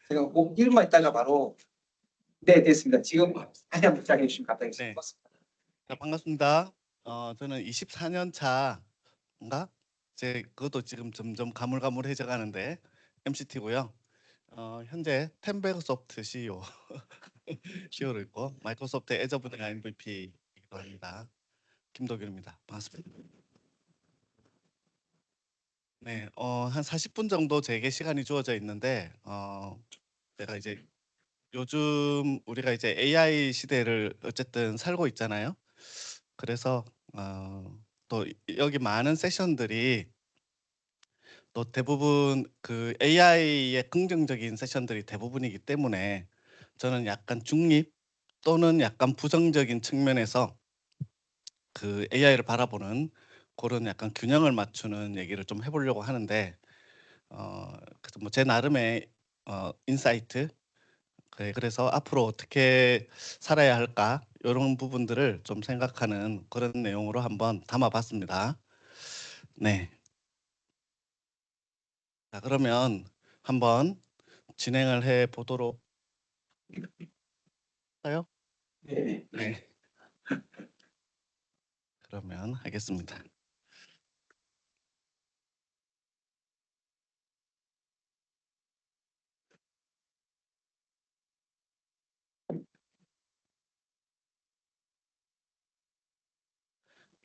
제가 1분만 있다가 바로 네 됐습니다. 지금 다시 한번 시작해 주시면 감사하겠습니다. 네. 고맙습니다. 자, 반갑습니다. 저는 24년 차인가? 그것도 지금 점점 가물가물해져 가는데 MCT고요. 현재 텐베그소프트 CEO CEO로 있고 마이크로소프트 애저 분야 MVP이기도 합니다. 김도균입니다. 반갑습니다. 네, 한 40분 정도 제게 시간이 주어져 있는데 제가 이제 요즘 우리가 이제 AI 시대를 어쨌든 살고 있잖아요. 그래서 또 여기 많은 세션들이 또 대부분 그 AI의 긍정적인 세션들이 대부분이기 때문에 저는 약간 중립 또는 약간 부정적인 측면에서 그 AI를 바라보는 그런 약간 균형을 맞추는 얘기를 좀 해보려고 하는데 그래서 뭐 제 나름의 인사이트 그래서 앞으로 어떻게 살아야 할까 이런 부분들을 좀 생각하는 그런 내용으로 한번 담아봤습니다. 네. 자, 그러면 한번 진행을 해 보도록 할까요? 네. 네. 그러면 하겠습니다.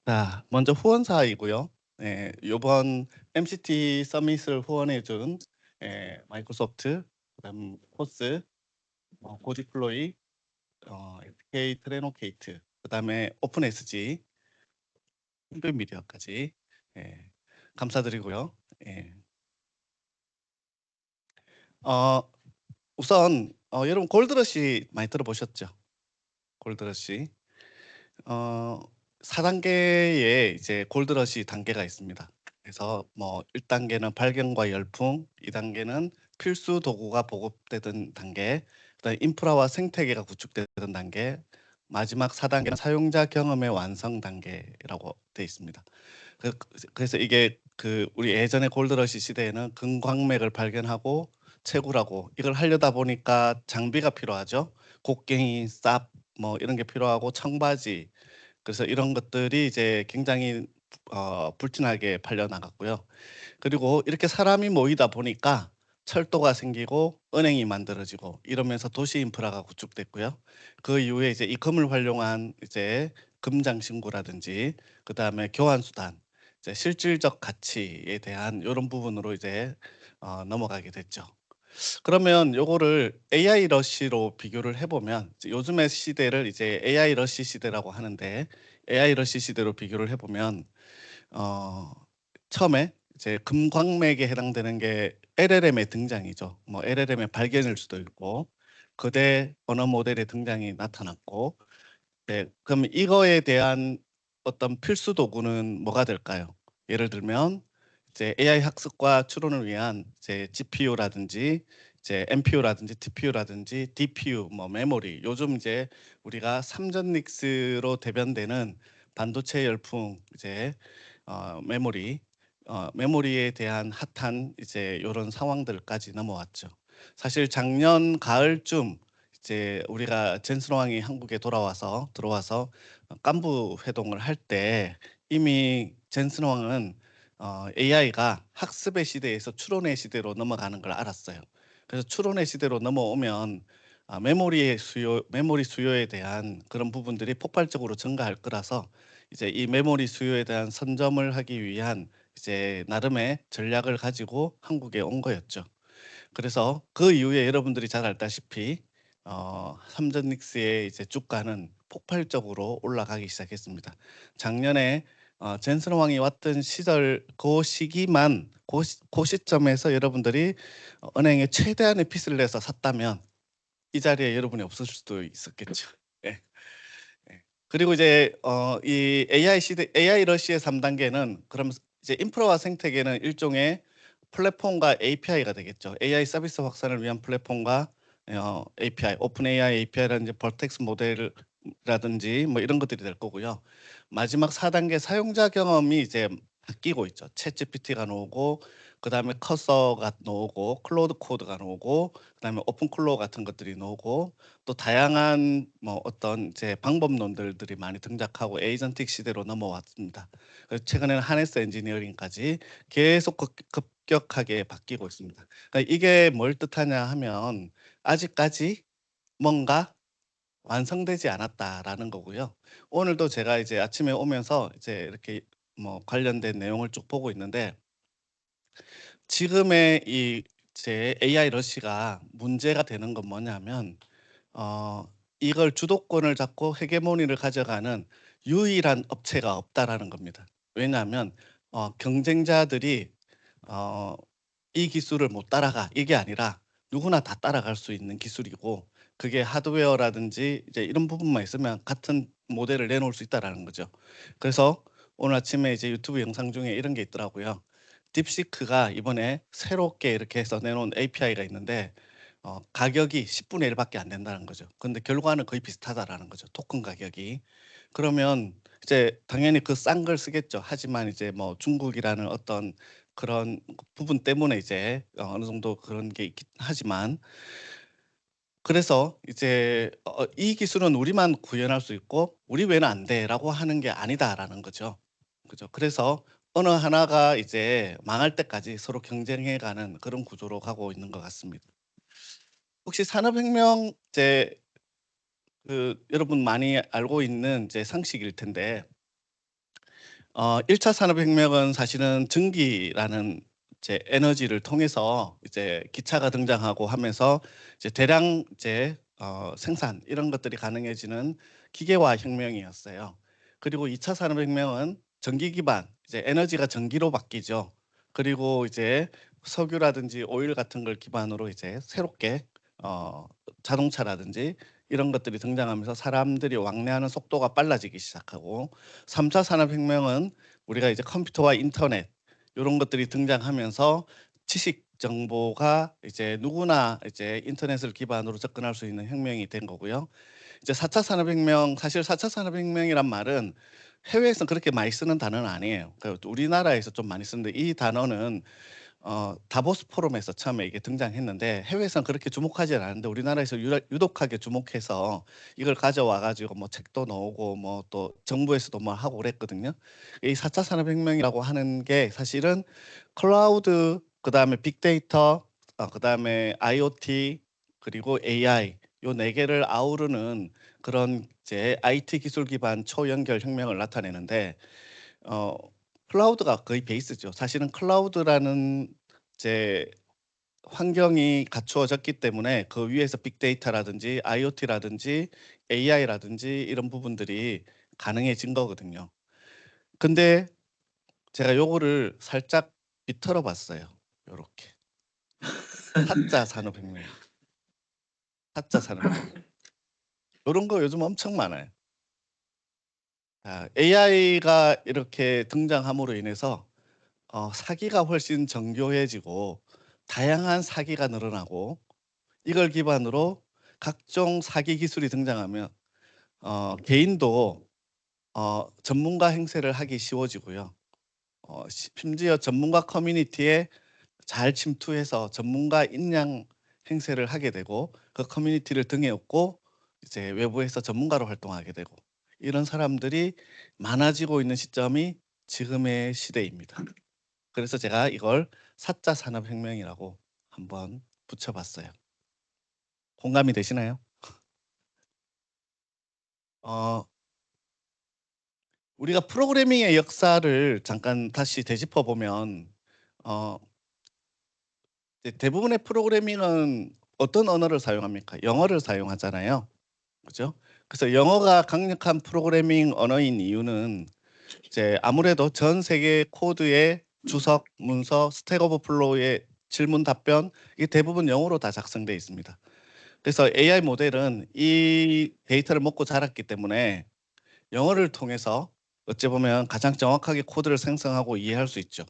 자, 먼저 후원사이고요. 네, 요번 MCT 서밋을 후원해 준 마이크로소프트, 그다음 포스, 고디플로이, SK 트레노케이트, 그다음에 오픈SG, 흥변미디어까지 감사드리고요. 예. 어, 우선 여러분 골드러시 많이 들어보셨죠? 골드러시. 어, 4단계의 이제 골드러시 단계가 있습니다. 그래서 뭐 1단계는 발견과 열풍, 2단계는 필수 도구가 보급되던 단계, 그다음에 인프라와 생태계가 구축되던 단계, 마지막 4단계는 사용자 경험의 완성 단계라고 되어 있습니다. 그래서 이게 그 우리 예전에 골드러시 시대에는 금광맥을 발견하고 채굴하고 이걸 하려다 보니까 장비가 필요하죠. 곡괭이, 쌉, 뭐 이런 게 필요하고 청바지. 그래서 이런 것들이 이제 굉장히 불티나게 팔려 나갔고요. 그리고 이렇게 사람이 모이다 보니까 철도가 생기고 은행이 만들어지고 이러면서 도시 인프라가 구축됐고요. 그 이후에 이제 이 금을 활용한 이제 금장 신고라든지 그다음에 교환 수단, 이제 실질적 가치에 대한 이런 부분으로 이제 넘어가게 됐죠. 그러면 요거를 AI 러시로 비교를 해보면 이제 요즘의 시대를 이제 AI 러시 시대라고 하는데 AI 러시 시대로 비교를 해보면 어, 처음에 이제 금광맥에 해당되는 게 LLM의 등장이죠. 뭐 LLM의 발견일 수도 있고 거대 언어 모델의 등장이 나타났고 네, 그럼 이거에 대한 어떤 필수 도구는 뭐가 될까요? 예를 들면 이제 AI 학습과 추론을 위한 이제 GPU라든지 이제 NPU라든지 TPU라든지 DPU, 뭐 메모리. 요즘 이제 우리가 삼전 닉스로 대변되는 반도체 열풍 이제 메모리, 메모리에 대한 핫한 이제 이런 상황들까지 넘어왔죠. 사실 작년 가을쯤 이제 우리가 젠슨 왕이 한국에 들어와서 깐부 회동을 할 때 이미 젠슨 왕은 AI가 학습의 시대에서 추론의 시대로 넘어가는 걸 알았어요. 그래서 추론의 시대로 넘어오면 메모리 수요에 대한 그런 부분들이 폭발적으로 증가할 거라서 이제 이 메모리 수요에 대한 선점을 하기 위한 이제 나름의 전략을 가지고 한국에 온 거였죠. 그래서 그 이후에 여러분들이 잘 알다시피 삼전 닉스의 이제 주가는 폭발적으로 올라가기 시작했습니다. 작년에 젠슨 왕이 왔던 시절 그 시기만 그 시점에서 여러분들이 은행에 최대한의 빚을 내서 샀다면 이 자리에 여러분이 없을 수도 있었겠죠. 예. 예. 그리고 이제 이 AI 시대 AI 러시의 3단계는 그럼 이제 인프라와 생태계는 일종의 플랫폼과 API가 되겠죠. AI 서비스 확산을 위한 플랫폼과 API, 오픈 AI API라든지 벌텍스 모델이라든지 뭐 이런 것들이 될 거고요. 마지막 4단계 사용자 경험이 이제 바뀌고 있죠. 챗GPT가 나오고 그다음에 커서가 나오고 클로드 코드가 나오고 그다음에 오픈 클로어 같은 것들이 나오고 또 다양한 뭐 어떤 이제 방법론들이 많이 등장하고 에이전틱 시대로 넘어왔습니다. 그래서 최근에는 하네스 엔지니어링까지 계속 급격하게 바뀌고 있습니다. 그러니까 이게 뭘 뜻하냐 하면 아직까지 뭔가 완성되지 않았다라는 거고요. 오늘도 제가 이제 아침에 오면서 이제 이렇게 뭐 관련된 내용을 쭉 보고 있는데 지금의 이 제 AI 러시가 문제가 되는 건 뭐냐면 어 이걸 주도권을 잡고 헤게모니를 가져가는 유일한 업체가 없다라는 겁니다. 왜냐하면 경쟁자들이 어 "이 기술을 못 따라가." 이게 아니라 누구나 다 따라갈 수 있는 기술이고 그게 하드웨어라든지 이제 이런 부분만 있으면 같은 모델을 내놓을 수 있다라는 거죠. 그래서 오늘 아침에 이제 유튜브 영상 중에 이런 게 있더라고요. 딥시크가 이번에 새롭게 이렇게 해서 내놓은 API가 있는데 가격이 10분의 1 밖에 안 된다는 거죠. 근데 결과는 거의 비슷하다라는 거죠, 토큰 가격이. 그러면 이제 당연히 그 싼 걸 쓰겠죠. 하지만 이제 뭐 중국이라는 어떤 그런 부분 때문에 이제 어느 정도 그런 게 있긴 하지만 그래서 이제 "이 기술은 우리만 구현할 수 있고 우리 외에는 안 돼."라고 하는 게 아니다라는 거죠. 그죠. 그래서 어느 하나가 이제 망할 때까지 서로 경쟁해 가는 그런 구조로 가고 있는 것 같습니다. 혹시 산업혁명 이제 여러분 많이 알고 있는 이제 상식일 텐데 1차 산업혁명은 사실은 전기라는 이제 에너지를 통해서 이제 기차가 등장하고 하면서 이제 대량 이제 생산 이런 것들이 가능해지는 기계화 혁명이었어요. 그리고 2차 산업혁명은 전기 기반 이제 에너지가 전기로 바뀌죠. 그리고 이제 석유라든지 오일 같은 걸 기반으로 이제 새롭게 자동차라든지 이런 것들이 등장하면서 사람들이 왕래하는 속도가 빨라지기 시작하고 3차 산업혁명은 우리가 이제 컴퓨터와 인터넷 이런 것들이 등장하면서 지식 정보가 이제 누구나 이제 인터넷을 기반으로 접근할 수 있는 혁명이 된 거고요. 이제 4차 산업혁명 사실 4차 산업혁명이란 말은 해외에서 그렇게 많이 쓰는 단어는 아니에요. 우리나라에서 좀 많이 쓰는데 이 단어는 다보스 포럼에서 처음에 이게 등장했는데 해외에서는 그렇게 주목하지 않았는데 우리나라에서 유독하게 주목해서 이걸 가져와 가지고 뭐 책도 나오고 뭐 또 정부에서도 뭐 하고 그랬거든요. 이 4차 산업혁명이라고 하는 게 사실은 클라우드 그다음에 빅데이터 그다음에 IoT 그리고 AI 요 4 개를 아우르는 그런 이제 IT 기술 기반 초연결 혁명을 나타내는데 어 클라우드가 거의 베이스죠. 사실은 클라우드라는 이제 환경이 갖추어졌기 때문에 그 위에서 빅데이터라든지 IoT라든지 AI라든지 이런 부분들이 가능해진 거거든요. 근데 제가 요거를 살짝 비틀어 봤어요. 요렇게. 사자 산업혁명, 사자 산업혁명. 요런 거 요즘 엄청 많아요. AI가 이렇게 등장함으로 인해서 사기가 훨씬 정교해지고 다양한 사기가 늘어나고 이걸 기반으로 각종 사기 기술이 등장하면 개인도 전문가 행세를 하기 쉬워지고요. 심지어 전문가 커뮤니티에 잘 침투해서 전문가 인양 행세를 하게 되고 그 커뮤니티를 등에 업고 이제 외부에서 전문가로 활동하게 되고 이런 사람들이 많아지고 있는 시점이 지금의 시대입니다. 그래서 제가 이걸 사자 산업혁명이라고 한번 붙여 봤어요. 공감이 되시나요? 어 우리가 프로그래밍의 역사를 잠깐 다시 되짚어 보면 어 이제 대부분의 프로그래밍은 어떤 언어를 사용합니까? 영어를 사용하잖아요. 그죠? 그래서 영어가 강력한 프로그래밍 언어인 이유는 이제 아무래도 전 세계 코드의 주석, 문서, 스택 오버플로우의 질문 답변 이게 대부분 영어로 다 작성되어 있습니다. 그래서 AI 모델은 이 데이터를 먹고 자랐기 때문에 영어를 통해서 어찌 보면 가장 정확하게 코드를 생성하고 이해할 수 있죠.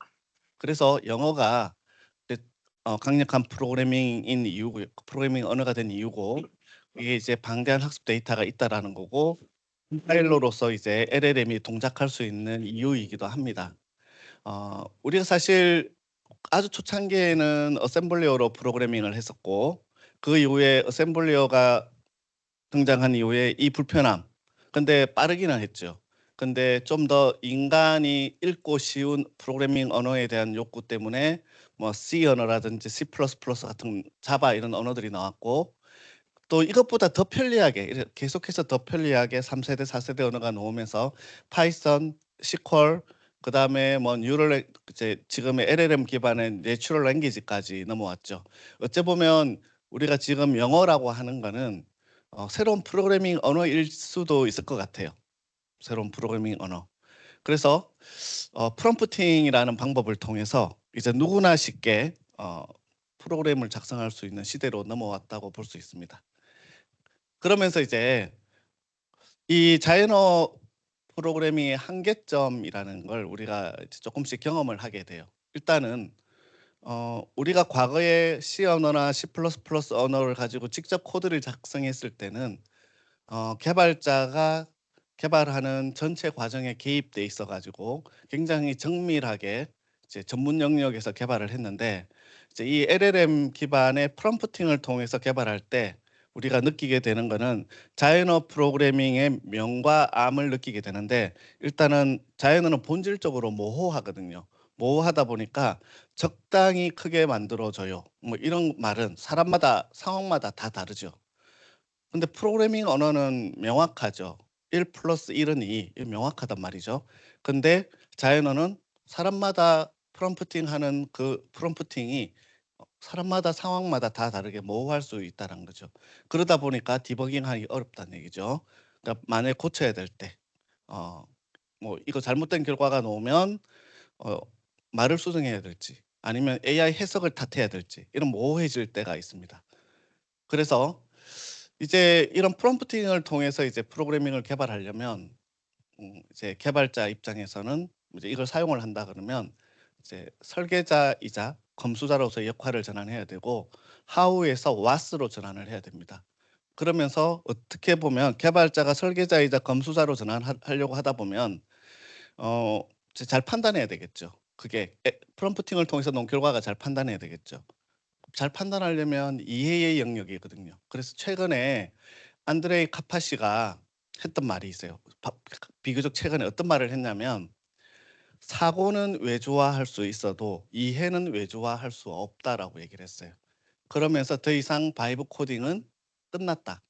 그래서 영어가 이제 강력한 프로그래밍인 이유고 프로그래밍 언어가 된 이유고 이게 이제 방대한 학습 데이터가 있다라는 거고 컴파일러로서 이제 LLM이 동작할 수 있는 이유이기도 합니다. 우리가 사실 아주 초창기에는 어셈블리어로 프로그래밍을 했었고 그 이후에 어셈블리어가 등장한 이후에 이 불편함. 근데 빠르기는 했죠. 근데 좀 더 인간이 읽고 쉬운 프로그래밍 언어에 대한 욕구 때문에 뭐 C 언어라든지 C++ 같은 자바 이런 언어들이 나왔고 또 이것보다 더 편리하게 계속해서 더 편리하게 3세대, 4세대 언어가 나오면서 파이썬, SQL 그다음에 뭐 뉴럴 이제 지금의 LLM 기반의 내추럴 랭귀지까지 넘어왔죠. 어찌 보면 우리가 지금 영어라고 하는 거는 새로운 프로그래밍 언어일 수도 있을 것 같아요. 새로운 프로그래밍 언어. 그래서 프롬프팅이라는 방법을 통해서 이제 누구나 쉽게 프로그램을 작성할 수 있는 시대로 넘어왔다고 볼 수 있습니다. 그러면서 이제 이 자연어 프로그래밍의 한계점이라는 걸 우리가 이제 조금씩 경험을 하게 돼요. 일단은 우리가 과거에 C 언어나 C++ 언어를 가지고 직접 코드를 작성했을 때는 개발자가 개발하는 전체 과정에 개입돼 있어 가지고 굉장히 정밀하게 이제 전문 영역에서 개발을 했는데 이제 이 LLM 기반의 프롬프팅을 통해서 개발할 때 우리가 느끼게 되는 거는 자연어 프로그래밍의 명과 암을 느끼게 되는데 일단은 자연어는 본질적으로 모호하거든요. 모호하다 보니까 적당히 크게 만들어 줘요. 뭐 이런 말은 사람마다 상황마다 다 다르죠. 근데 프로그래밍 언어는 명확하죠. 1 플러스 1은 2 이 명확하단 말이죠. 근데 자연어는 사람마다 프롬프팅하는 그 프롬프팅이 사람마다 상황마다 다 다르게 모호할 수 있다는 거죠. 그러다 보니까 디버깅하기 어렵다는 얘기죠. 그러니까 만약에 고쳐야 될 때 어 뭐 이거 잘못된 결과가 나오면 어 말을 수정해야 될지 아니면 AI 해석을 탓해야 될지 이런 모호해질 때가 있습니다. 그래서 이제 이런 프롬프팅을 통해서 이제 프로그래밍을 개발하려면 이제 개발자 입장에서는 이제 이걸 사용을 한다 그러면 이제 설계자이자 검수자로서의 역할을 전환해야 되고 how에서 what으로 전환을 해야 됩니다. 그러면서 어떻게 보면 개발자가 설계자이자 검수자로 전환하려고 하다 보면 어 이제 잘 판단해야 되겠죠. 그게 프롬프팅을 통해서 놓은 결과가 잘 판단해야 되겠죠. 잘 판단하려면 이해의 영역이거든요. 그래서 최근에 안드레이 카파시가 했던 말이 있어요. 비교적 최근에 어떤 말을 했냐면 "사고는 외주화할 수 있어도 이해는 외주화할 수 없다."라고 얘기를 했어요. 그러면서 "더 이상 바이브 코딩은 끝났다.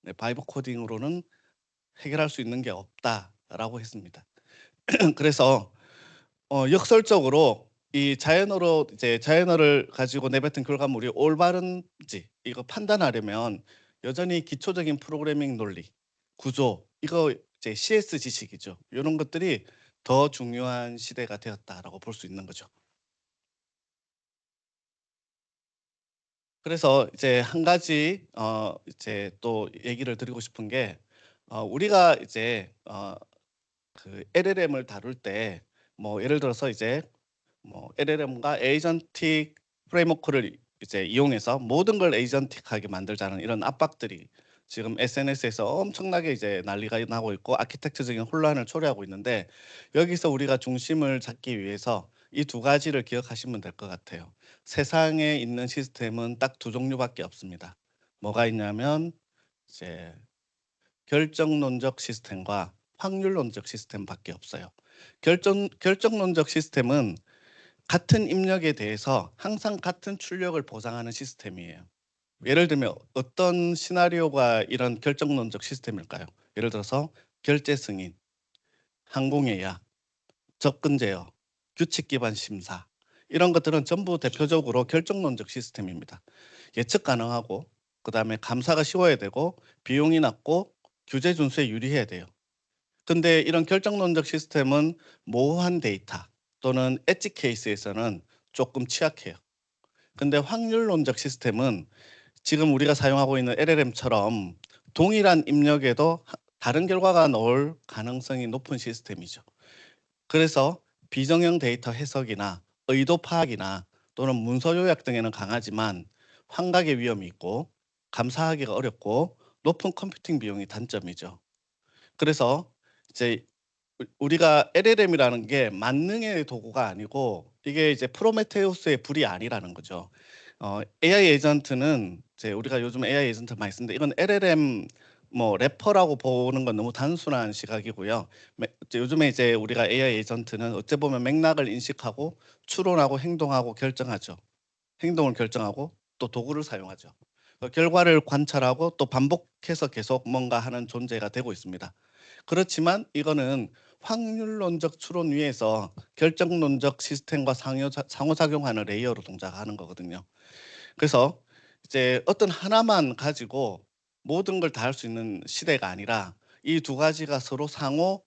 네 바이브 코딩으로는 해결할 수 있는 게 없다."라고 했습니다. 그래서 역설적으로 이 자연어로 이제 자연어를 가지고 내뱉은 결과물이 올바른지 이거 판단하려면 여전히 기초적인 프로그래밍 논리, 구조 이거 이제 CS 지식이죠. 요런 것들이 더 중요한 시대가 되었다라고 볼 수 있는 거죠. 그래서 이제 한 가지 이제 또 얘기를 드리고 싶은 게 우리가 이제 그 LLM을 다룰 때 뭐 예를 들어서 이제 뭐 LLM과 에이전틱 프레임워크를 이제 이용해서 모든 걸 에이전틱하게 만들자는 이런 압박들이 지금 SNS에서 엄청나게 이제 난리가 나고 있고 아키텍처적인 혼란을 초래하고 있는데 여기서 우리가 중심을 잡기 위해서 이 두 가지를 기억하시면 될 것 같아요. 세상에 있는 시스템은 딱 두 종류밖에 없습니다. 뭐가 있냐면 이제 결정론적 시스템과 확률론적 시스템밖에 없어요. 결정론적 시스템은 같은 입력에 대해서 항상 같은 출력을 보장하는 시스템이에요. 예를 들면 어떤 시나리오가 이런 결정론적 시스템일까요? 예를 들어서 결제 승인, 항공 예약, 접근 제어, 규칙 기반 심사 이런 것들은 전부 대표적으로 결정론적 시스템입니다. 예측 가능하고 그다음에 감사가 쉬워야 되고 비용이 낮고 규제 준수에 유리해야 돼요. 근데 이런 결정론적 시스템은 모호한 데이터 또는 엣지 케이스에서는 조금 취약해요. 근데 확률론적 시스템은 지금 우리가 사용하고 있는 LLM처럼 동일한 입력에도 다른 결과가 나올 가능성이 높은 시스템이죠. 그래서 비정형 데이터 해석이나 의도 파악이나 또는 문서 요약 등에는 강하지만 환각의 위험이 있고 감사하기가 어렵고 높은 컴퓨팅 비용이 단점이죠. 그래서 이제 우리가 LLM이라는 게 만능의 도구가 아니고 이게 이제 프로메테우스의 불이 아니라는 거죠. AI 에이전트는 이제 우리가 요즘 AI 에이전트 많이 쓰는데 이건 LLM 뭐 래퍼라고 보는 건 너무 단순한 시각이고요. 이제 요즘에 이제 우리가 AI 에이전트는 어찌 보면 맥락을 인식하고 추론하고 행동하고 결정하죠. 행동을 결정하고 또 도구를 사용하죠. 결과를 관찰하고 또 반복해서 계속 뭔가 하는 존재가 되고 있습니다. 그렇지만 이거는 확률론적 추론 위에서 결정론적 시스템과 상호작용하는 레이어로 동작하는 거거든요. 그래서 이제 어떤 하나만 가지고 모든 걸 다 할 수 있는 시대가 아니라 이 두 가지가 서로 상호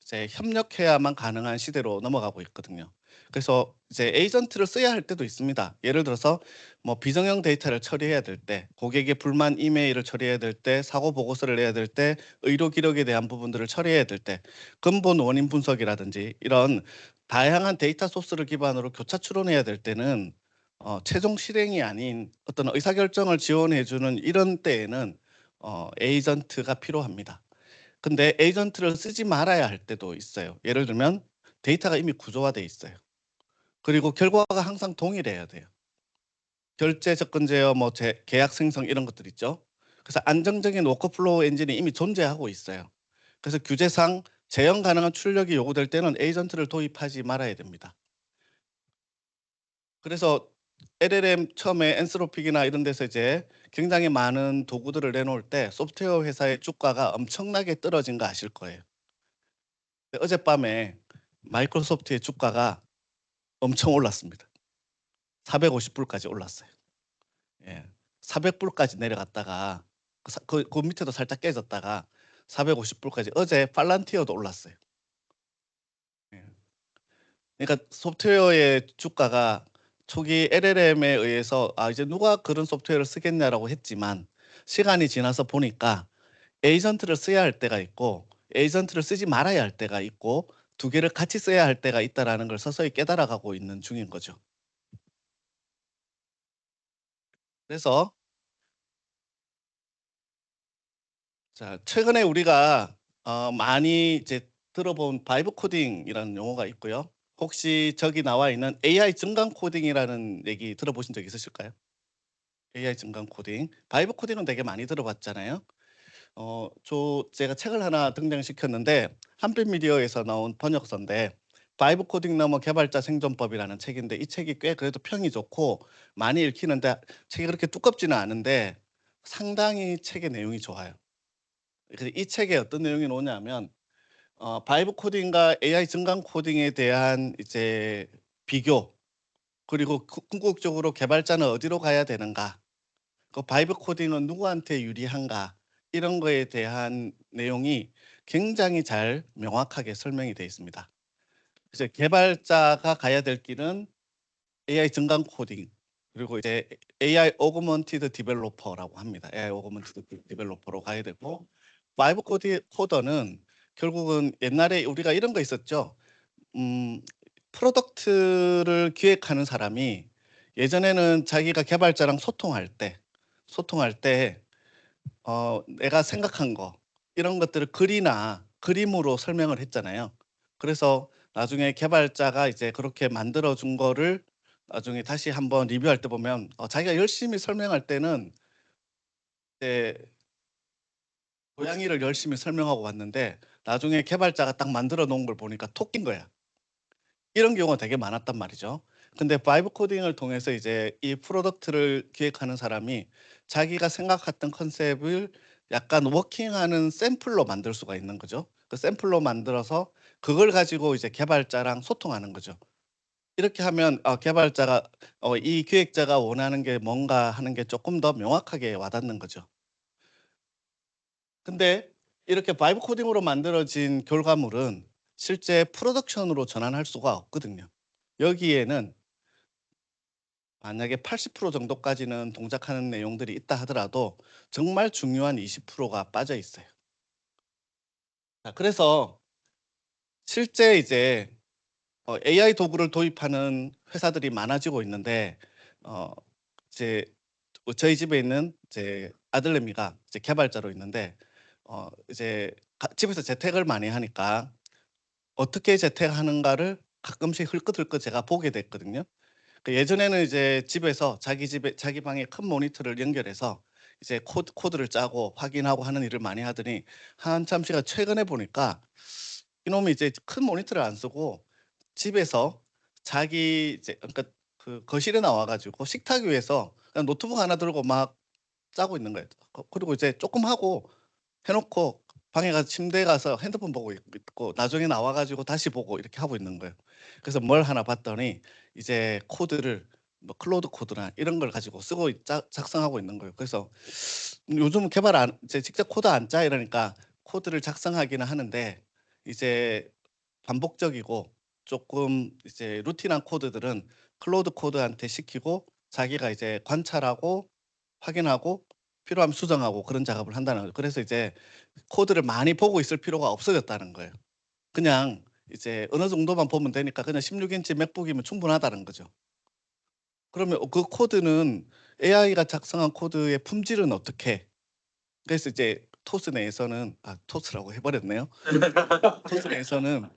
이제 협력해야만 가능한 시대로 넘어가고 있거든요. 그래서 이제 에이전트를 써야 할 때도 있습니다. 예를 들어서 뭐 비정형 데이터를 처리해야 될 때, 고객의 불만 이메일을 처리해야 될 때, 사고 보고서를 내야 될 때, 의료 기록에 대한 부분들을 처리해야 될 때, 근본 원인 분석이라든지 이런 다양한 데이터 소스를 기반으로 교차 추론해야 될 때는 최종 실행이 아닌 어떤 의사결정을 지원해 주는 이런 때에는 에이전트가 필요합니다. 근데 에이전트를 쓰지 말아야 할 때도 있어요. 예를 들면 데이터가 이미 구조화돼 있어요. 그리고 결과가 항상 동일해야 돼요. 결제 접근 제어 뭐 계약 생성 이런 것들 있죠. 그래서 안정적인 워크플로우 엔진이 이미 존재하고 있어요. 그래서 규제상 재현 가능한 출력이 요구될 때는 에이전트를 도입하지 말아야 됩니다. 그래서 LLM 처음에 엔스로픽이나 이런 데서 이제 굉장히 많은 도구들을 내놓을 때 소프트웨어 회사의 주가가 엄청나게 떨어진 거 아실 거예요. 어젯밤에 마이크로소프트의 주가가 엄청 올랐습니다. 450불까지 올랐어요. 예. 400불까지 내려갔다가 그 밑에도 살짝 깨졌다가 450불까지 어제 팔란티어도 올랐어요. 예. 그러니까 소프트웨어의 주가가 초기 LLM에 의해서 '아 이제 누가 그런 소프트웨어를 쓰겠냐.'라고 했지만 시간이 지나서 보니까 에이전트를 써야 할 때가 있고 에이전트를 쓰지 말아야 할 때가 있고 두 개를 같이 써야 할 때가 있다라는 걸 서서히 깨달아가고 있는 중인 거죠. 그래서 자 최근에 우리가 많이 이제 들어본 바이브 코딩이라는 용어가 있고요. 혹시 저기 나와 있는 AI 증강 코딩이라는 얘기 들어보신 적 있으실까요? AI 증강 코딩. 바이브 코딩은 되게 많이 들어봤잖아요. 제가 책을 하나 등장시켰는데 한빛미디어에서 나온 번역서인데 바이브 코딩 너머 개발자 생존법이라는 책인데 이 책이 꽤 그래도 평이 좋고 많이 읽히는데 책이 그렇게 두껍지는 않은데 상당히 책의 내용이 좋아요. 그래서 이 책에 어떤 내용이 나오냐면 바이브 코딩과 AI 증강 코딩에 대한 이제 비교 그리고 궁극적으로 개발자는 어디로 가야 되는가 그 바이브 코딩은 누구한테 유리한가 이런 거에 대한 내용이 굉장히 잘 명확하게 설명이 되어 있습니다. 그래서 개발자가 가야 될 길은 AI 증강 코딩 그리고 이제 AI 오그먼티드 디벨로퍼라고 합니다. AI 오그먼티드 디벨로퍼로 가야 되고 바이브 코더는 결국은 옛날에 우리가 이런 거 있었죠. 음, 프로덕트를 기획하는 사람이 예전에는 자기가 개발자랑 소통할 때 내가 생각한 거 이런 것들을 글이나 그림으로 설명을 했잖아요. 그래서 나중에 개발자가 이제 그렇게 만들어 준 거를 나중에 다시 한번 리뷰할 때 보면 자기가 열심히 설명할 때는 이제 고양이를 열심히 설명하고 왔는데 나중에 개발자가 딱 만들어 놓은 걸 보니까 토끼인 거야. 이런 경우가 되게 많았단 말이죠. 근데 바이브 코딩을 통해서 이제 이 프로덕트를 기획하는 사람이 자기가 생각했던 컨셉을 약간 워킹하는 샘플로 만들 수가 있는 거죠. 그 샘플로 만들어서 그걸 가지고 이제 개발자랑 소통하는 거죠. 이렇게 하면 개발자가 이 기획자가 원하는 게 뭔가 하는 게 조금 더 명확하게 와닿는 거죠. 근데 이렇게 바이브 코딩으로 만들어진 결과물은 실제 프로덕션으로 전환할 수가 없거든요. 여기에는 만약에 80% 정도까지는 동작하는 내용들이 있다 하더라도 정말 중요한 20%가 빠져 있어요. 자, 그래서 실제 이제 AI 도구를 도입하는 회사들이 많아지고 있는데 어 이제 저희 집에 있는 제 아들내미가 이제 개발자로 있는데 이제 집에서 재택을 많이 하니까 어떻게 재택하는가를 가끔씩 흘끗흘끗 제가 보게 됐거든요. 예전에는 이제 집에서 자기 방에 큰 모니터를 연결해서 이제 코드를 짜고 확인하고 하는 일을 많이 하더니 한참 시간 최근에 보니까 이놈이 이제 큰 모니터를 안 쓰고 집에서 자기 이제 그러니까 그 거실에 나와 가지고 식탁 위에서 그냥 노트북 하나 들고 막 짜고 있는 거예요. 그리고 이제 쪼끔 하고 해 놓고 방에 가서 침대에 가서 핸드폰 보고 있고 나중에 나와 가지고 다시 보고 이렇게 하고 있는 거예요. 그래서 뭘 하나 봤더니 이제 코드를 뭐 클로드 코드나 이런 걸 가지고 쓰고 작성하고 있는 거예요. 그래서 요즘은 개발 안 이제 직접 코드 안 짜 이러니까 코드를 작성하기는 하는데 이제 반복적이고 쪼끔 이제 루틴한 코드들은 클로드 코드한테 시키고 자기가 이제 관찰하고 확인하고 필요하면 수정하고 그런 작업을 한다는 거죠. 그래서 이제 코드를 많이 보고 있을 필요가 없어졌다는 거예요. 그냥 이제 어느 정도만 보면 되니까 그냥 16 인치 맥북이면 충분하다는 거죠. 그러면 그 코드는 AI가 작성한 코드의 품질은 어떻게? 그래서 이제 토스 내에서는 토스라고 해 버렸네요. 토스 내에서는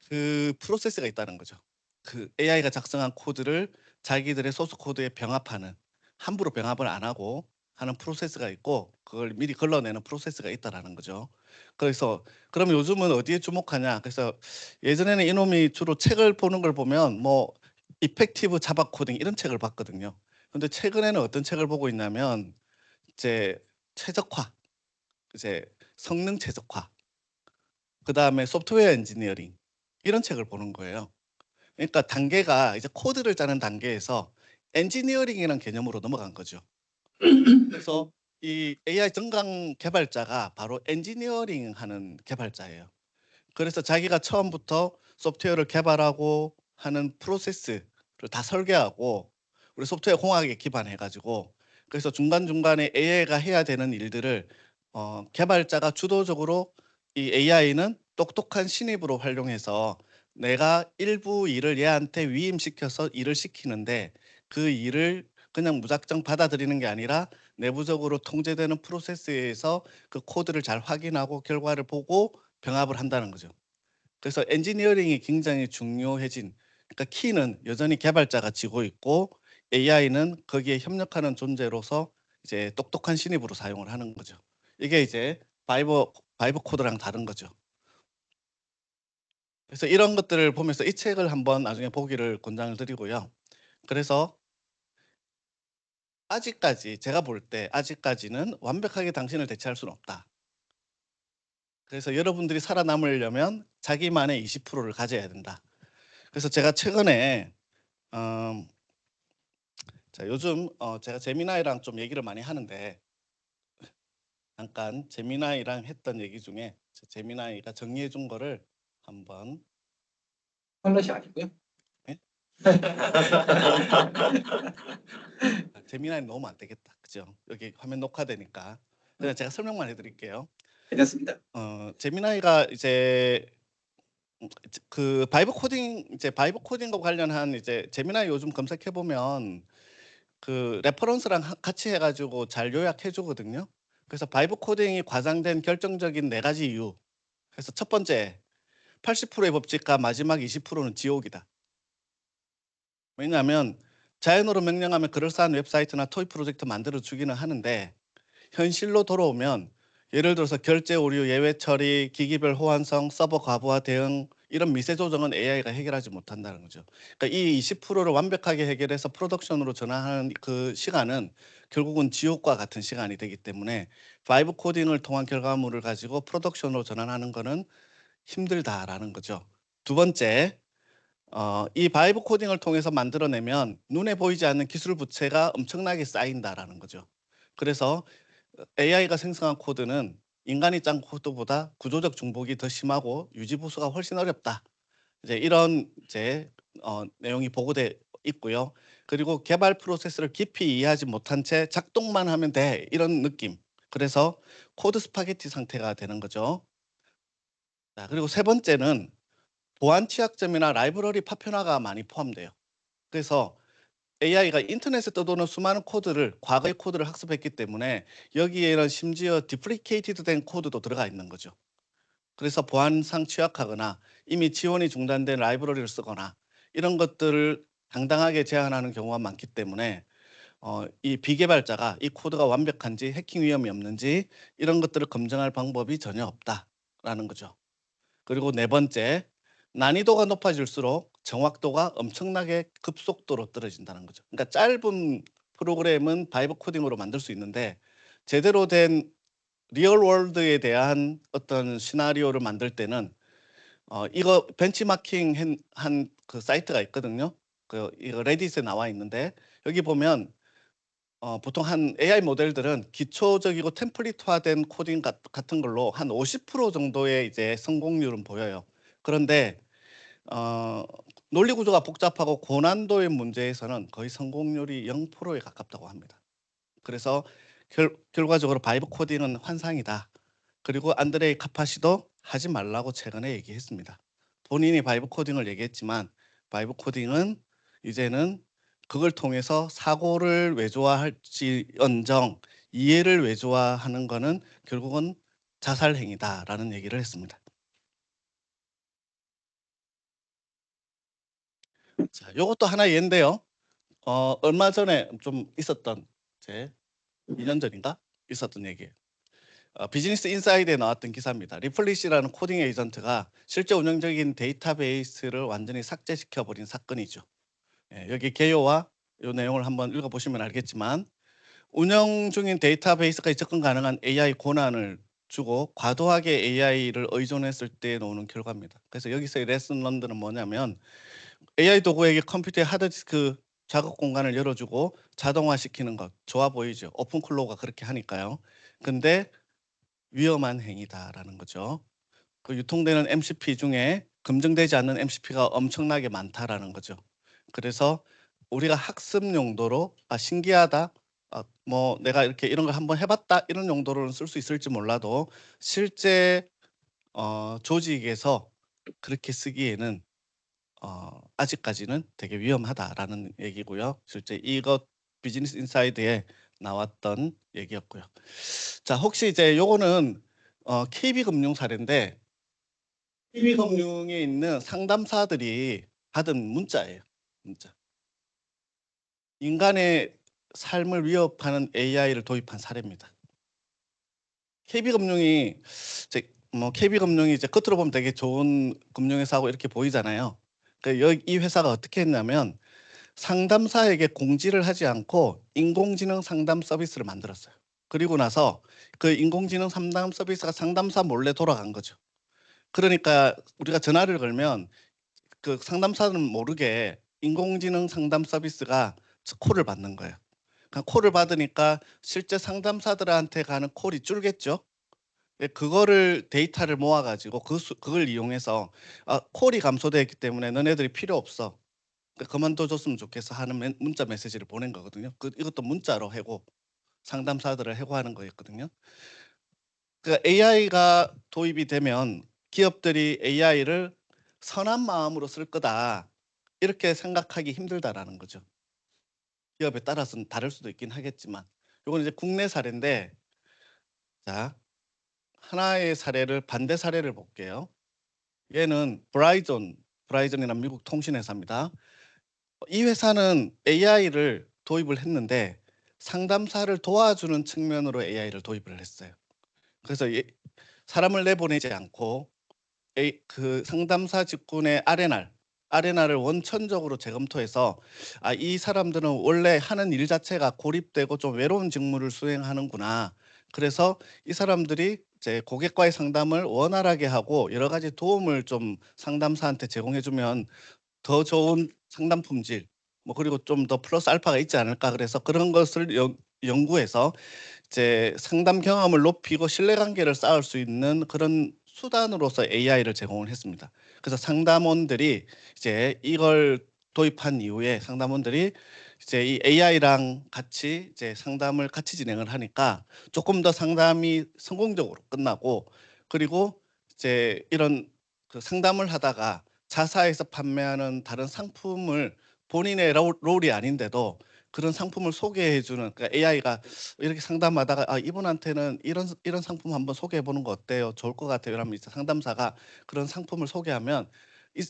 그 프로세스가 있다는 거죠. 그 AI가 작성한 코드를 자기들의 소스 코드에 병합하는 함부로 병합을 안 하고 하는 프로세스가 있고 그걸 미리 걸러내는 프로세스가 있다라는 거죠. 그래서 그럼 요즘은 어디에 주목하냐? 그래서 예전에는 이놈이 주로 책을 보는 걸 보면 뭐 이펙티브 자바 코딩 이런 책을 봤거든요. 근데 최근에는 어떤 책을 보고 있냐면 이제 최적화, 이제 성능 최적화, 그다음에 소프트웨어 엔지니어링 이런 책을 보는 거예요. 그러니까 단계가 이제 코드를 짜는 단계에서 엔지니어링이라는 개념으로 넘어간 거죠. 그래서 이 AI 정강 개발자가 바로 엔지니어링 하는 개발자예요. 그래서 자기가 처음부터 소프트웨어를 개발하고 하는 프로세스를 다 설계하고 우리 소프트웨어 공학에 기반해 가지고 그래서 중간중간에 AI가 해야 되는 일들을 개발자가 주도적으로 이 AI는 똑똑한 신입으로 활용해서 내가 일부 일을 얘한테 위임시켜서 일을 시키는데 그 일을 그냥 무작정 받아들이는 게 아니라 내부적으로 통제되는 프로세스에서 그 코드를 잘 확인하고 결과를 보고 병합을 한다는 거죠. 그래서 엔지니어링이 굉장히 중요해진 그러니까 키는 여전히 개발자가 쥐고 있고 AI는 거기에 협력하는 존재로서 이제 똑똑한 신입으로 사용을 하는 거죠. 이게 이제 바이브 코드랑 다른 거죠. 그래서 이런 것들을 보면서 이 책을 한번 나중에 보기를 권장을 드리고요. 그래서 아직까지 제가 볼 때 아직까지는 완벽하게 당신을 대체할 수는 없다. 그래서 여러분들이 살아남으려면 자기만의 20%를 가져야 된다. 그래서 제가 최근에 음 자 요즘 제가 제미나이랑 좀 얘기를 많이 하는데 잠깐 제미나이랑 했던 얘기 중에 제미나이가 정리해 준 거를 한번 샬럿이 아니고요. 예? 제미나이는 넣으면 안 되겠다. 그죠? 여기 화면 녹화되니까. 그냥 제가 설명만 해 드릴게요. 괜찮습니다. 제미나이가 이제 그 바이브 코딩과 관련한 이제 제미나이 요즘 검색해 보면 그 레퍼런스랑 같이 해 가지고 잘 요약해 주거든요. 그래서 바이브 코딩이 과장된 결정적인 4 가지 이유. 그래서 첫 번째 80%의 법칙과 마지막 20%는 지옥이다. 왜냐하면 자연어로 명령하면 그럴싸한 웹사이트나 토이 프로젝트 만들어 주기는 하는데 현실로 돌아오면 예를 들어서 결제 오류, 예외 처리, 기기별 호환성, 서버 과부하 대응 이런 미세 조정은 AI가 해결하지 못한다는 거죠. 그러니까 이 20%를 완벽하게 해결해서 프로덕션으로 전환하는 그 시간은 결국은 지옥과 같은 시간이 되기 때문에 바이브 코딩을 통한 결과물을 가지고 프로덕션으로 전환하는 거는 힘들다라는 거죠. 두 번째, 이 바이브 코딩을 통해서 만들어내면 눈에 보이지 않는 기술 부채가 엄청나게 쌓인다라는 거죠. 그래서 AI가 생성한 코드는 인간이 짠 코드보다 구조적 중복이 더 심하고 유지 보수가 훨씬 어렵다. 이제 이런 이제 내용이 보고돼 있고요. 그리고 개발 프로세스를 깊이 이해하지 못한 채 작동만 하면 돼. 이런 느낌. 그래서 코드 스파게티 상태가 되는 거죠. 자, 그리고 세 번째는 보안 취약점이나 라이브러리 파편화가 많이 포함돼요. 그래서 AI가 인터넷에 떠도는 수많은 코드를 과거의 코드를 학습했기 때문에 여기에는 심지어 디프리케이티드 된 코드도 들어가 있는 거죠. 그래서 보안상 취약하거나 이미 지원이 중단된 라이브러리를 쓰거나 이런 것들을 당당하게 제안하는 경우가 많기 때문에 이 비개발자가 이 코드가 완벽한지 해킹 위험이 없는지 이런 것들을 검증할 방법이 전혀 없다라는 거죠. 그리고 네 번째, 난이도가 높아질수록 정확도가 엄청나게 급속도로 떨어진다는 거죠. 그러니까 짧은 프로그램은 바이브 코딩으로 만들 수 있는데 제대로 된 리얼 월드에 대한 어떤 시나리오를 만들 때는 이거 벤치마킹 한 그 사이트가 있거든요. 이거 레딧에 나와 있는데 여기 보면 보통 한 AI 모델들은 기초적이고 템플릿화된 코딩 같은 걸로 한 50% 정도의 이제 성공률은 보여요. 그런데 어 논리 구조가 복잡하고 고난도의 문제에서는 거의 성공률이 0%에 가깝다고 합니다. 그래서 결과적으로 바이브 코딩은 환상이다. 그리고 안드레이 카파시도 하지 말라고 최근에 얘기했습니다. 본인이 바이브 코딩을 얘기했지만 바이브 코딩은 이제는 그걸 통해서 사고를 외조화할지언정 이해를 외조화하는 거는 결국은 자살 행위다라는 얘기를 했습니다. 자, 요것도 하나의 예인데요. 얼마 전에 좀 있었던 제 2년 전인가 있었던 얘기예요. 비즈니스 인사이드에 나왔던 기사입니다. 리플리시라는 코딩 에이전트가 실제 운영적인 데이터베이스를 완전히 삭제시켜 버린 사건이죠. 예, 여기 개요와 요 내용을 한번 읽어보시면 알겠지만 운영 중인 데이터베이스까지 접근 가능한 AI 권한을 주고 과도하게 AI를 의존했을 때 나오는 결과입니다. 그래서 여기서의 레슨 런드는 뭐냐면 AI 도구에게 컴퓨터의 하드디스크 작업 공간을 열어주고 자동화시키는 것 좋아 보이죠. 오픈클로우가 그렇게 하니까요. 근데 위험한 행위다라는 거죠. 그 유통되는 MCP 중에 검증되지 않는 MCP가 엄청나게 많다라는 거죠. 그래서 우리가 학습 용도로 신기하다. 뭐 내가 이렇게 이런 걸 한번 해봤다 이런 용도로는 쓸 수 있을지 몰라도 실제 조직에서 그렇게 쓰기에는 아직까지는 되게 위험하다라는 얘기고요. 실제 이것 비즈니스 인사이드에 나왔던 얘기였고요. 자, 혹시 이제 요거는 KB금융 사례인데 KB금융에 있는 상담사들이 받은 문자예요. 문자. 인간의 삶을 위협하는 AI를 도입한 사례입니다. KB금융이 KB금융이 이제 겉으로 보면 되게 좋은 금융회사고 이렇게 보이잖아요. 이 회사가 어떻게 했냐면 상담사에게 공지를 하지 않고 인공지능 상담 서비스를 만들었어요. 그리고 나서 그 인공지능 상담 서비스가 상담사 몰래 돌아간 거죠. 그러니까 우리가 전화를 걸면 그 상담사는 모르게 인공지능 상담 서비스가 콜을 받는 거예요. 그러니까 콜을 받으니까 실제 상담사들한테 가는 콜이 줄겠죠. 예, 그거를 데이터를 모아 가지고 그걸 이용해서 콜이 감소되어 있기 때문에 너네들이 필요 없어. 그만둬 줬으면 좋겠어 하는 문자 메시지를 보낸 거거든요. 이것도 문자로 해고 상담사들을 해고하는 거였거든요. 그러니까 AI가 도입이 되면 기업들이 AI를 선한 마음으로 쓸 거다. 이렇게 생각하기 힘들다라는 거죠. 기업에 따라서는 다를 수도 있긴 하겠지만 요건 이제 국내 사례인데 자, 하나의 사례를 반대 사례를 볼게요. 얘는 브라이전이라는 미국 통신회사입니다. 이 회사는 AI를 도입을 했는데 상담사를 도와주는 측면으로 AI를 도입을 했어요. 그래서 사람을 내보내지 않고 그 상담사 직군의 R&R을 원천적으로 재검토해서 이 사람들은 원래 하는 일 자체가 고립되고 좀 외로운 직무를 수행하는구나. 그래서 이 사람들이 이제 고객과의 상담을 원활하게 하고 여러 가지 도움을 좀 상담사한테 제공해 주면 더 좋은 상담 품질 뭐 그리고 좀 더 플러스 알파가 있지 않을까 그래서 그런 것을 연구해서 이제 상담 경험을 높이고 신뢰관계를 쌓을 수 있는 그런 수단으로서 AI를 제공을 했습니다. 그래서 상담원들이 이제 이걸 도입한 이후에 상담원들이 이제 이 AI랑 같이 이제 상담을 같이 진행을 하니까 조금 더 상담이 성공적으로 끝나고 그리고 이제 이런 그 상담을 하다가 자사에서 판매하는 다른 상품을 본인의 롤이 아닌데도 그런 상품을 소개해 주는, 그러니까 AI가 이렇게 상담하다가 "아 이분한테는 이런 상품 한번 소개해 보는 거 어때요? 좋을 것 같아요." 이러면 이제 상담사가 그런 상품을 소개하면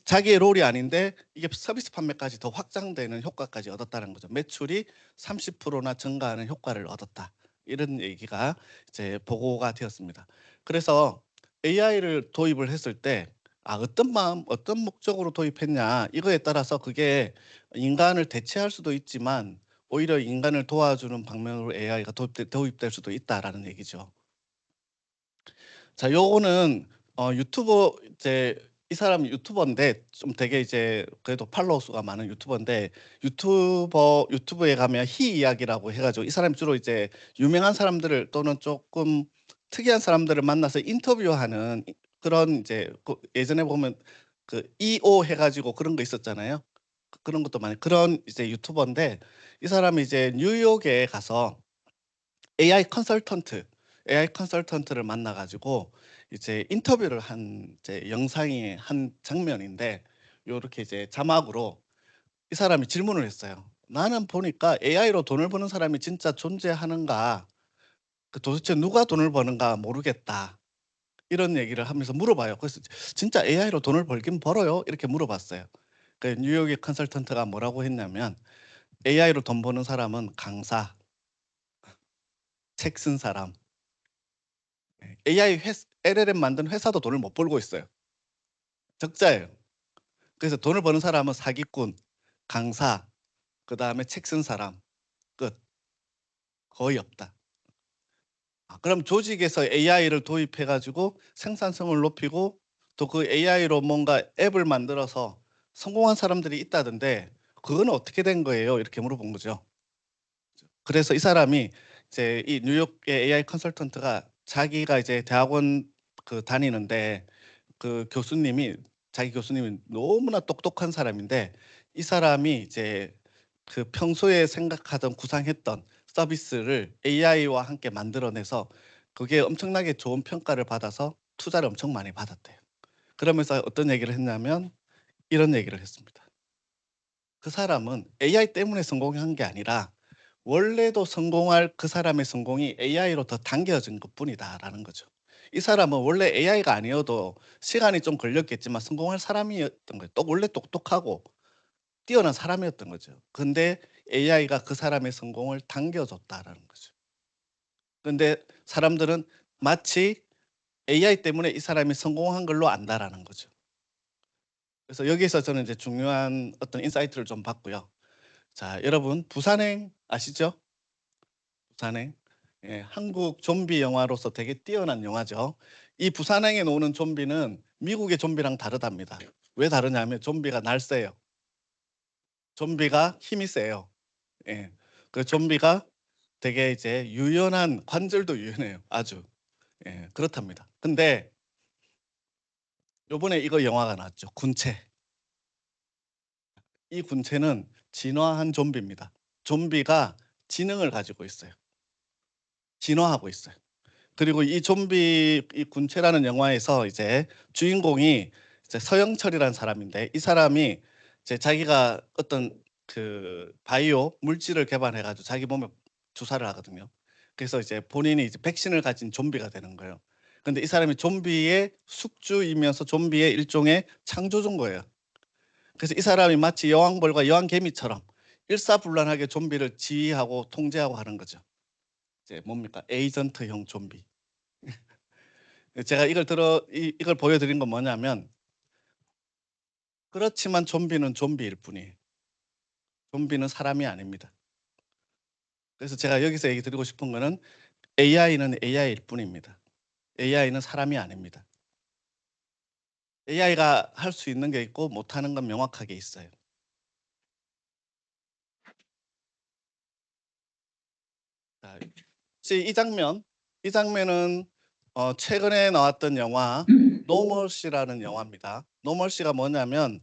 자기의 롤이 아닌데 이게 서비스 판매까지 더 확장되는 효과까지 얻었다는 거죠. 매출이 30%나 증가하는 효과를 얻었다. 이런 얘기가 이제 보고가 되었습니다. 그래서 AI를 도입을 했을 때 어떤 마음, 어떤 목적으로 도입했냐 이거에 따라서 그게 인간을 대체할 수도 있지만 오히려 인간을 도와주는 방면으로 AI가 도입될 수도 있다라는 얘기죠. 자, 요거는 유튜버 이제 이 사람이 유튜버인데 좀 되게 이제 그래도 팔로워 수가 많은 유튜버인데 유튜브에 가면 희 이야기라고 해 가지고 이 사람이 주로 이제 유명한 사람들을 또는 조금 특이한 사람들을 만나서 인터뷰하는 그런 이제 예전에 보면 그 EO 해 가지고 그런 거 있었잖아요. 그런 것도 많이 그런 이제 유튜버인데 이 사람이 이제 뉴욕에 가서 AI 컨설턴트, AI 컨설턴트를 만나 가지고 이제 인터뷰를 한 이제 영상의 한 장면인데 요렇게 이제 자막으로 이 사람이 질문을 했어요. "나는 보니까 AI로 돈을 버는 사람이 진짜 존재하는가? 그 도대체 누가 돈을 버는가 모르겠다." 이런 얘기를 하면서 물어봐요. 그래서 "진짜 AI로 돈을 벌긴 벌어요?" 이렇게 물어봤어요. 그 뉴욕의 컨설턴트가 뭐라고 했냐면 "AI로 돈 버는 사람은 강사, 책 쓴 사람, AI LLM 만든 회사도 돈을 못 벌고 있어요. 적자예요. 그래서 돈을 버는 사람은 사기꾼, 강사, 그다음에 책 쓴 사람 끝. 거의 없다. 그럼 조직에서 AI를 도입해 가지고 생산성을 높이고 또 그 AI로 뭔가 앱을 만들어서 성공한 사람들이 있다던데 "그거는 어떻게 된 거예요?" 이렇게 물어본 거죠. 그래서 이 사람이 이제 이 뉴욕의 AI 컨설턴트가 자기가 이제 대학원 다니는데 자기 교수님이 너무나 똑똑한 사람인데 이 사람이 이제 평소에 생각하던 구상했던 서비스를 AI와 함께 만들어내서 그게 엄청나게 좋은 평가를 받아서 투자를 엄청 많이 받았대요. 그러면서 어떤 얘기를 했냐면 이런 얘기를 했습니다. 그 사람은 AI 때문에 성공한 게 아니라 원래도 성공할 그 사람의 성공이 AI로 더 당겨진 것뿐이다라는 거죠. 이 사람은 원래 AI가 아니어도 시간이 좀 걸렸겠지만 성공할 사람이었던 거예요. 원래 똑똑하고 뛰어난 사람이었던 거죠. 근데 AI가 그 사람의 성공을 당겨줬다라는 거죠. 근데 사람들은 마치 AI 때문에 이 사람이 성공한 걸로 안다라는 거죠. 그래서 여기에서 저는 이제 중요한 어떤 인사이트를 좀 받고요. 자, 여러분 부산행 아시죠? 부산행. 예, 한국 좀비 영화로서 되게 뛰어난 영화죠. 이 부산행에 나오는 좀비는 미국의 좀비랑 다르답니다. 왜 다르냐면 좀비가 날쌔요. 좀비가 힘이 세요. 예. 그 좀비가 되게 이제 유연한 관절도 유연해요. 아주. 예. 그렇답니다. 근데 요번에 이거 영화가 나왔죠. 군체. 이 군체는 진화한 좀비입니다. 좀비가 지능을 가지고 있어요. 진화하고 있어요. 그리고 이 군체라는 영화에서 이제 주인공이 이제 서영철이라는 사람인데 이 사람이 이제 자기가 어떤 바이오 물질을 개발해 가지고 자기 몸에 주사를 하거든요. 그래서 이제 본인이 이제 백신을 가진 좀비가 되는 거예요. 근데 이 사람이 좀비의 숙주이면서 좀비의 일종의 창조주인 거예요. 그래서 이 사람이 마치 여왕벌과 여왕개미처럼 일사불란하게 좀비를 지휘하고 통제하고 하는 거죠. 이제 뭡니까? 에이전트형 좀비. 제가 이걸 보여드린 건 뭐냐면 그렇지만 좀비는 좀비일 뿐이에요. 좀비는 사람이 아닙니다. 그래서 제가 여기서 얘기 드리고 싶은 거는 AI는 AI일 뿐입니다. AI는 사람이 아닙니다. AI가 할 수 있는 게 있고 못하는 건 명확하게 있어요. 자, 혹시 이 장면은 최근에 나왔던 영화 노멀시라는 영화입니다. 노멀시가 뭐냐면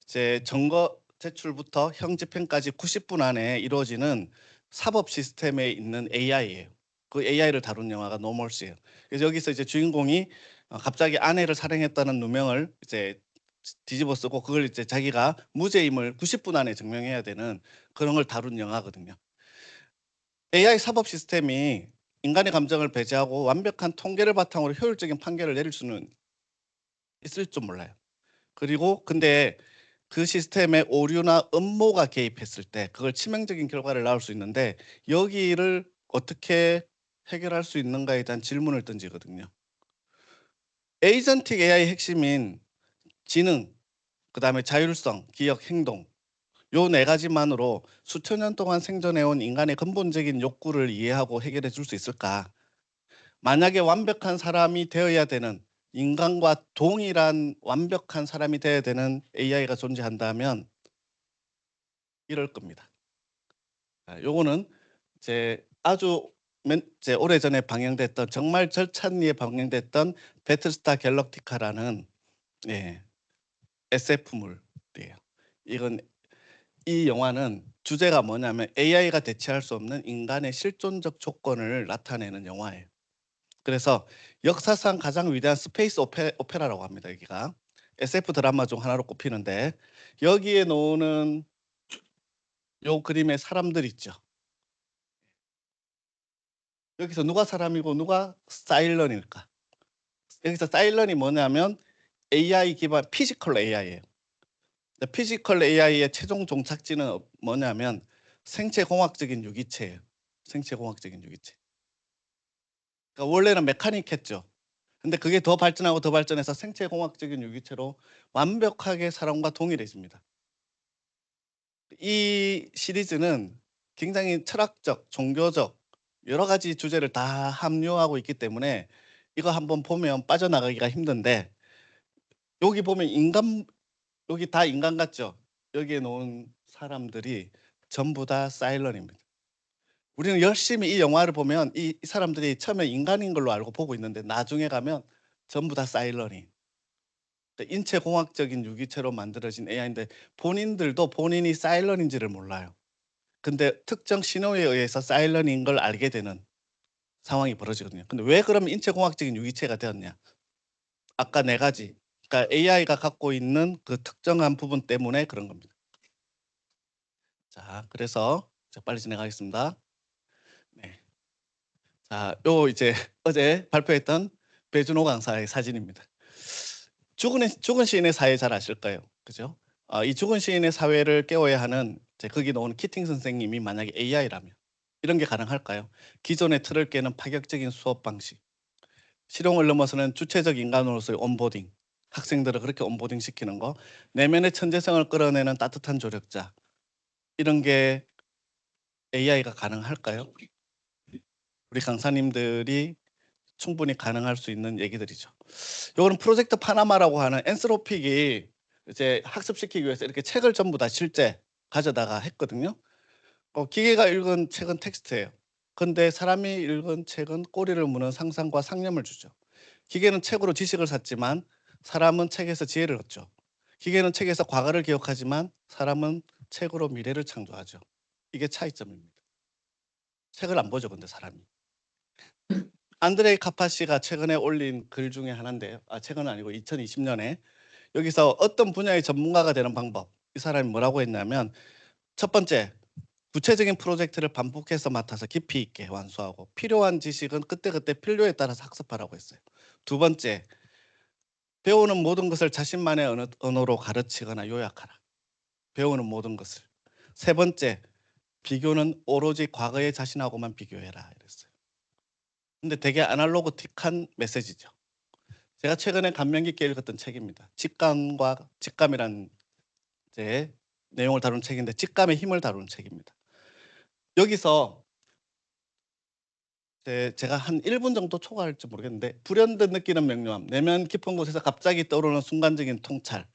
이제 증거 제출부터 형 집행까지 90분 안에 이루어지는 사법 시스템에 있는 AI예요. 그 AI를 다룬 영화가 노멀스예요. 그래서 여기서 이제 주인공이 갑자기 아내를 살해했다는 누명을 이제 뒤집어 쓰고 그걸 이제 자기가 무죄임을 90분 안에 증명해야 되는 그런 걸 다룬 영화거든요. AI 사법 시스템이 인간의 감정을 배제하고 완벽한 통계를 바탕으로 효율적인 판결을 내릴 수는 있을 줄 몰라요. 그리고 근데 그 시스템에 오류나 음모가 개입했을 때 그걸 치명적인 결과를 낳을 수 있는데 여기를 어떻게 해결할 수 있는가에 대한 질문을 던지거든요. 에이전틱 AI 핵심인 지능, 그다음에 자율성, 기억, 행동 요 네 가지만으로 수천 년 동안 생존해온 인간의 근본적인 욕구를 이해하고 해결해 줄 수 있을까? 만약에 완벽한 사람이 되어야 되는 인간과 동일한 완벽한 사람이 되어야 되는 AI가 존재한다면 이럴 겁니다. 요거는 제 아주 제 오래전에 방영됐던 정말 절찬리에 방영됐던 배틀스타 갤럭티카라는 예 SF물이에요. 이건 이 영화는 주제가 뭐냐면 AI가 대체할 수 없는 인간의 실존적 조건을 나타내는 영화예요. 그래서 역사상 가장 위대한 스페이스 오페라라고 합니다. 여기가 SF 드라마 중 하나로 꼽히는데 여기에 나오는 요 그림의 사람들 있죠. 여기서 누가 사람이고 누가 사일런일까? 여기서 사일런이 뭐냐면 AI 기반 피지컬 AI예요. 피지컬 AI의 최종 종착지는 뭐냐면 생체공학적인 유기체예요. 생체공학적인 유기체. 그러니까 원래는 메카닉했죠. 근데 그게 더 발전하고 더 발전해서 생체공학적인 유기체로 완벽하게 사람과 동일해집니다. 이 시리즈는 굉장히 철학적, 종교적 여러 가지 주제를 다 함유하고 있기 때문에 이거 한번 보면 빠져나가기가 힘든데 여기 보면 여기 다 인간 같죠? 여기에 놓은 사람들이 전부 다 사일런입니다. 우리는 열심히 이 영화를 보면 이 사람들이 처음에 인간인 걸로 알고 보고 있는데 나중에 가면 전부 다 사일런이 인체 공학적인 유기체로 만들어진 AI인데 본인들도 본인이 사일런인지를 몰라요. 근데 특정 신호에 의해서 사일런인 걸 알게 되는 상황이 벌어지거든요. 근데 왜 그러면 인체 공학적인 유기체가 되었냐? 아까 네 가지. 그러니까 AI가 갖고 있는 그 특정한 부분 때문에 그런 겁니다. 자, 그래서 빨리 진행하겠습니다. 네. 자, 요 이제 어제 발표했던 배준호 강사의 사진입니다. 죽은 시인의 사회 잘 아실 거예요. 그죠? 이 죽은 시인의 사회를 깨워야 하는 거기 나오는 키팅 선생님이 만약에 AI라면 이런 게 가능할까요? 기존의 틀을 깨는 파격적인 수업 방식, 실용을 넘어서는 주체적 인간으로서의 온보딩, 학생들을 그렇게 온보딩 시키는 거, 내면의 천재성을 끌어내는 따뜻한 조력자, 이런 게 AI가 가능할까요? 우리 강사님들이 충분히 가능할 수 있는 얘기들이죠. 요거는 프로젝트 파나마라고 하는 엔스로픽이 이제 학습시키기 위해서 이렇게 책을 전부 다 실제 가져다가 했거든요. 기계가 읽은 책은 텍스트예요. 근데 사람이 읽은 책은 꼬리를 무는 상상과 상념을 주죠. 기계는 책으로 지식을 샀지만 사람은 책에서 지혜를 얻죠. 기계는 책에서 과거를 기억하지만 사람은 책으로 미래를 창조하죠. 이게 차이점입니다. 책을 안 보죠, 근데 사람이. 안드레이 카파시가 최근에 올린 글 중에 하나인데요. 최근은 아니고 2020년에 여기서 어떤 분야의 전문가가 되는 방법. 이 사람이 뭐라고 했냐면 첫 번째, 구체적인 프로젝트를 반복해서 맡아서 깊이 있게 완수하고 필요한 지식은 그때그때 필요에 따라서 학습하라고 했어요. 두 번째, 배우는 모든 것을 자신만의 언어로 가르치거나 요약하라. 배우는 모든 것을. 세 번째, 비교는 오로지 과거의 자신하고만 비교해라. 이랬어요. 근데 되게 아날로그틱한 메시지죠. 제가 최근에 감명 깊게 읽었던 책입니다. 직감이란 이제 내용을 다룬 책인데 직감의 힘을 다루는 책입니다. 여기서 제가 한 1분 정도 초과할지 모르겠는데 불현듯 느끼는 명료함, 내면 깊은 곳에서 갑자기 떠오르는 순간적인 통찰.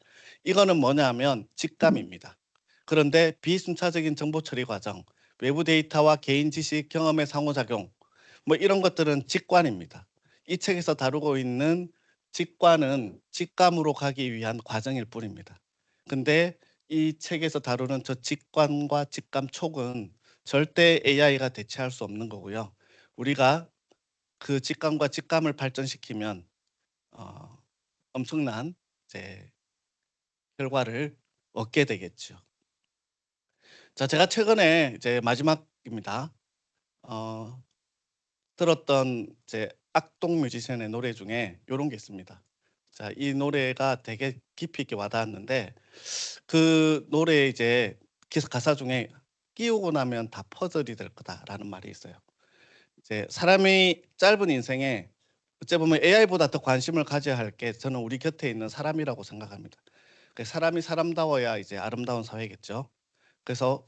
이거는 뭐냐면 직감입니다. 그런데 비순차적인 정보 처리 과정, 외부 데이터와 개인 지식, 경험의 상호작용 뭐 이런 것들은 직관입니다. 이 책에서 다루고 있는 직관은 직감으로 가기 위한 과정일 뿐입니다. 근데 이 책에서 다루는 저 직관과 직감 촉은 절대 AI가 대체할 수 없는 거고요. 우리가 그 직감과 직감을 발전시키면 어, 엄청난 이제 결과를 얻게 되겠죠. 자, 제가 최근에 이제 마지막입니다. 들었던 이제 악동 뮤지션의 노래 중에 요런 게 있습니다. 자, 이 노래가 되게 깊이 있게 와닿았는데 그 노래에 이제 가사 중에 "끼우고 나면 다 퍼즐이 될 거다."라는 말이 있어요. 이제 사람이 짧은 인생에 어찌 보면 AI보다 더 관심을 가져야 할 게 저는 우리 곁에 있는 사람이라고 생각합니다. 사람이 사람다워야 이제 아름다운 사회겠죠. 그래서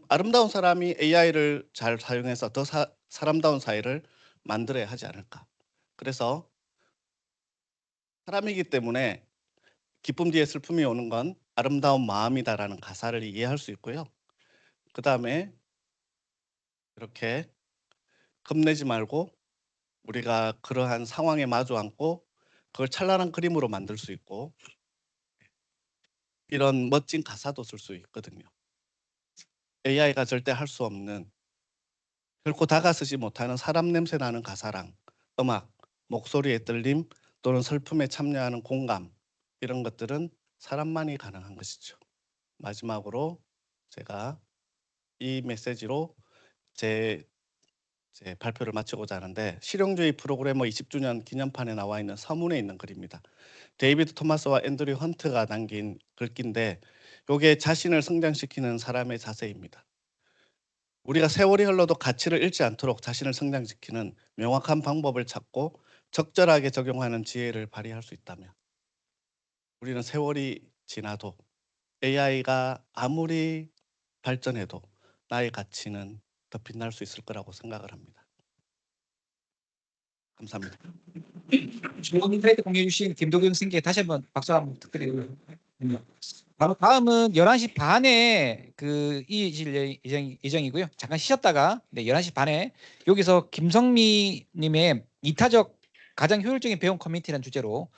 아름다운 사람이 AI를 잘 사용해서 더 사람다운 사회를 만들어야 하지 않을까. 그래서 사람이기 때문에 기쁨 뒤에 슬픔이 오는 건 아름다운 마음이다라는 가사를 이해할 수 있고요. 그다음에 이렇게 겁내지 말고 우리가 그러한 상황에 마주 앉고 그걸 찬란한 그림으로 만들 수 있고 이런 멋진 가사도 쓸 수 있거든요. AI가 절대 할 수 없는 결코 다가서지 못하는 사람 냄새 나는 가사랑 음악, 목소리의 떨림 또는 슬픔에 참여하는 공감 이런 것들은 사람만이 가능한 것이죠. 마지막으로 제가 이 메시지로 제 발표를 마치고자 하는데 실용주의 프로그래머 20주년 기념판에 나와 있는 서문에 있는 글입니다. 데이비드 토마스와 앤드류 헌트가 남긴 글귀인데 요게 자신을 성장시키는 사람의 자세입니다. 우리가 세월이 흘러도 가치를 잃지 않도록 자신을 성장시키는 명확한 방법을 찾고 적절하게 적용하는 지혜를 발휘할 수 있다면 우리는 세월이 지나도 AI가 아무리 발전해도 나의 가치는 더 빛날 수 있을 거라고 생각을 합니다. 감사합니다. 좋은 인사이트 공유해 주신 김도경 선생님께 다시 한번 박수 한번 부탁드리고요. 바로 다음은 11시 반에 이어질 예정이고요. 잠깐 쉬셨다가 11시 반에 여기서 김성미 님의 이타적 가장 효율적인 배움 커뮤니티라는 주제로